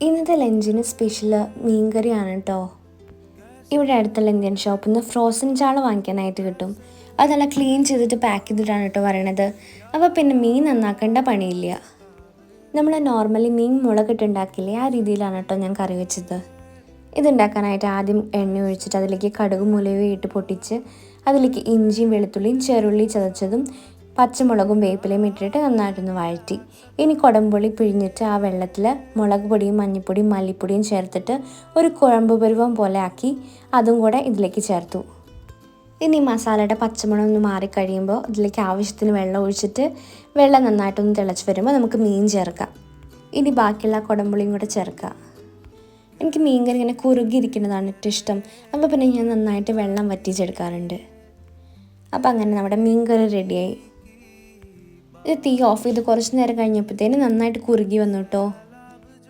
ഇന്നത്തെ ലഞ്ചിന് സ്പെഷ്യൽ മീൻകറിയാണ് കേട്ടോ. ഇവിടെ അടുത്തുള്ള ഇന്ത്യൻ ഷോപ്പിൽ നിന്ന് ഫ്രോസൺ ചാള വാങ്ങിക്കാനായിട്ട് കിട്ടും. അത് നല്ല ക്ലീൻ ചെയ്തിട്ട് പാക്ക് ചെയ്തിട്ടാണ് കേട്ടോ പറയണത്. അപ്പോൾ പിന്നെ മീൻ നന്നാക്കേണ്ട പണിയില്ല. നമ്മൾ നോർമലി മീൻ മുളകിട്ടുണ്ടാക്കില്ലേ, ആ രീതിയിലാണ് കേട്ടോ ഞാൻ കറി വെച്ചത്. ഇതുണ്ടാക്കാനായിട്ട് ആദ്യം എണ്ണ ഒഴിച്ചിട്ട് അതിലേക്ക് കടുകും ഉലുവയും ഇട്ട് പൊട്ടിച്ച് അതിലേക്ക് ഇഞ്ചിയും വെളുത്തുള്ളിയും ചെറുള്ളി ചതച്ചതും പച്ചമുളകും വേപ്പിലയും ഇട്ടിട്ട് നന്നായിട്ടൊന്ന് വഴറ്റി. ഇനി കുടംപുളി പിഴിഞ്ഞിട്ട് ആ വെള്ളത്തിൽ മുളക് പൊടിയും മഞ്ഞൾപ്പൊടിയും മല്ലിപ്പൊടിയും ചേർത്തിട്ട് ഒരു കുഴമ്പ് പരുവം പോലെ ആക്കി അതും കൂടെ ഇതിലേക്ക് ചേർത്തു. ഇനി മസാലയുടെ പച്ചമണം ഒന്ന് മാറിക്കഴിയുമ്പോൾ ഇതിലേക്ക് ആവശ്യത്തിന് വെള്ളം ഒഴിച്ചിട്ട് വെള്ളം നന്നായിട്ടൊന്ന് തിളച്ച് വരുമ്പോൾ നമുക്ക് മീൻ ചേർക്കാം. ഇനി ബാക്കിയുള്ള കുടംപുളിയും കൂടെ ചേർക്കാം. എനിക്ക് മീൻകറി ഇങ്ങനെ കുറുകിയിരിക്കുന്നതാണ് ഏറ്റവും ഇഷ്ടം. അപ്പോൾ പിന്നെ ഞാൻ നന്നായിട്ട് വെള്ളം വറ്റിച്ചെടുക്കാറുണ്ട്. അപ്പോൾ അങ്ങനെ നമ്മുടെ മീൻകറി റെഡിയായി. ഇത് തീ ഓഫ് ചെയ്ത് കുറച്ച് നേരം കഴിഞ്ഞപ്പോഴത്തേന് നന്നായിട്ട് കുറുകി വന്നു കേട്ടോ.